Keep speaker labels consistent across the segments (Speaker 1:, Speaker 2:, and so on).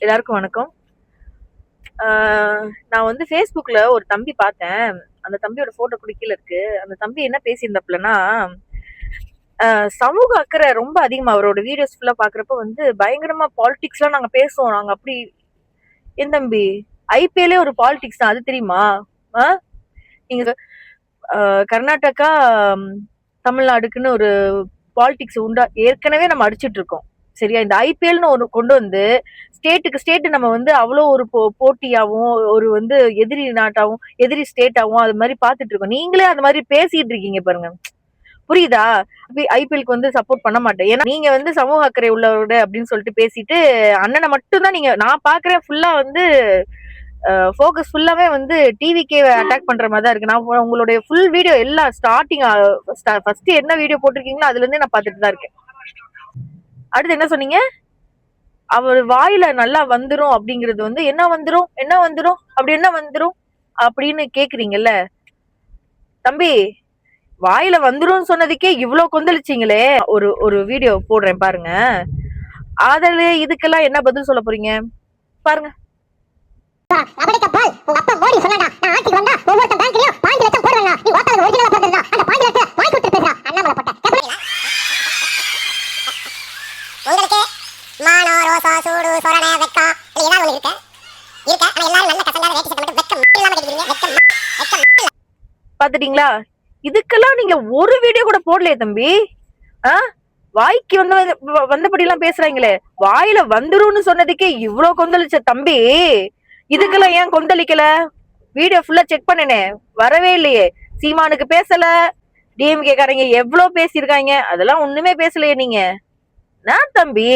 Speaker 1: எல்லாருக்கும் வணக்கம். நான் வந்து Facebookல ஒரு தம்பி பார்த்தேன். அந்த தம்பியோட ஃபோட்டோ கூட கீழ இருக்கு. அந்த தம்பி என்ன பேசியிருந்தாப்லன்னா, சமூக அக்கறை ரொம்ப அதிகமா அவரோட வீடியோஸ் ஃபுல்லா பார்க்குறப்ப வந்து பயங்கரமா பாலிடிக்ஸ்லாம் நாங்க பேசுவோம். நாங்க அப்படி ஏன் தம்பி ஐபிஎல்லே ஒரு பாலிடிக்ஸ் தான். அது தெரியுமா? ஆ? நீங்க கர்நாடகா, தமிழ்நாடுக்குன்னு ஒரு பாலிடிக்ஸ் உண்டா ஏற்கனவே நம்ம அடிச்சிட்டு இருக்கோம். சரியா? இந்த ஐபிஎல்னு ஒண்ணு கொண்டு வந்து ஸ்டேட்டுக்கு ஸ்டேட் நம்ம வந்து அவ்வளோ ஒரு போட்டியாவும் ஒரு வந்து எதிரி நாட்டாவும் எதிரி ஸ்டேட்டாவும் அது மாதிரி பார்த்துட்டு இருக்கோம். நீங்களே அது மாதிரி பேசிட்டு இருக்கீங்க பாருங்க. புரியுதா? ஐபிஎல்க்கு வந்து சப்போர்ட் பண்ண மாட்டேன். ஏன்னா நீங்க வந்து சமூக அக்கறை உள்ளவரோட அப்படின்னு சொல்லிட்டு பேசிட்டு அண்ணனை மட்டும் தான் நீங்க நான் பாக்குறேன் ஃபுல்லா வந்து ஃபோக்கஸ் ஃபுல்லாவே வந்து டிவிக்கே அட்டாக் பண்ற மாதிரி தான் இருக்கு. நான் உங்களுடைய ஃபுல் வீடியோ எல்லாம் ஸ்டார்டிங் ஃபர்ஸ்ட் என்ன வீடியோ போட்டிருக்கீங்களோ அதுல இருந்தே நான் பார்த்துட்டு தான் இருக்கேன். அடுத்து என்ன சொன்னீங்க? அவர் வாயில நல்லா வந்துரும் அப்படிங்கிறது வந்து என்ன வந்துரும் அப்படி என்ன வந்துரும் அப்படின்னு கேக்குறீங்கல்ல தம்பி. வாயில வந்துரும் சொன்னதுக்கே இவ்வளவு கொந்தளிச்சீங்களே. ஒரு வீடியோ போடுறேன் பாருங்க. ஆதரவு இதுக்கெல்லாம் என்ன பதில் சொல்ல போறீங்க பாருங்க. பாத்துட்டீங்களா? இதுக்கெல்லாம் நீங்க ஒரு வீடியோ கூட போடலையே தம்பி. வாய்க்கு வந்தபடி எல்லாம் பேசுறாங்களே. வாயில வந்துரும்னு சொன்னதுக்கே இவ்வளவு கொந்தளிச்ச தம்பி, இதுக்கெல்லாம் ஏன் கொந்தளிக்கல? வீடியோ ஃபுல்லா செக் பண்ணனே, வரவே இல்லையே. சீமானுக்கு பேசல, டிஎம்கே காரங்க எவ்வளவு பேசியிருக்காங்க, அதெல்லாம் ஒண்ணுமே பேசலையே நீங்க. நான் தம்பி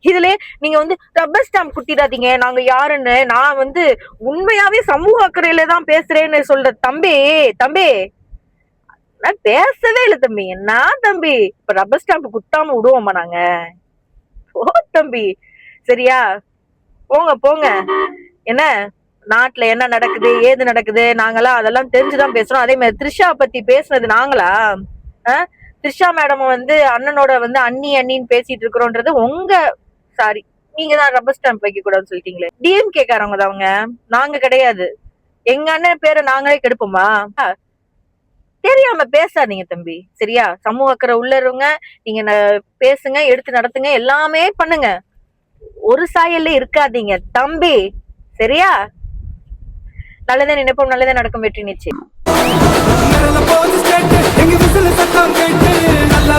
Speaker 1: இதுல நீங்க வந்து ரப்பர் ஸ்டாம்ப் குத்திடாதீங்க நாங்க யாருன்னு. நான் வந்து உண்மையாவே சமூக அக்கறையில தான் பேசுறேன்னு சொல்ற தம்பி. நான் பேசவே இல்லை தம்பி. என்ன தம்பி இப்ப ரப்பர் ஸ்டாம்ப் குத்தாம விடுவோமா நாங்க? ஓ தம்பி, சரியா? போங்க. என்ன நாட்டுல என்ன நடக்குது ஏது நடக்குது நாங்களா அதெல்லாம் தெரிஞ்சுதான் பேசுறோம். அதே மாதிரி த்ரிஷா பத்தி பேசுனது நாங்களா? த்ரிஷா மேடம் வந்து அண்ணனோட வந்து அண்ணின்னு பேசிட்டு இருக்கிறோன்றது உங்க சாரி. நீங்க தான் ரப்பர் ஸ்டாம்ப் வைக்க கூடாதுன்னு சொல்லிட்டீங்களே. டிஎம்கே காரவங்க தான் அவங்க, நாங்க கிடையாது. எங்க அண்ணன் பேரை நாங்களே கெடுப்போமா? தெரியாம பேசாதீங்க தம்பி, சரியா? சமூக அக்கறை உள்ளவங்க நீங்க பேசுங்க, எடுத்து நடத்துங்க, எல்லாமே பண்ணுங்க. ஒரு சாயல்ல இருக்காதீங்க தம்பி, சரியா? நல்லதே நினைப்போம், நல்லதே நடக்கும். வெற்றி நிச்சயம்.
Speaker 2: நல்லா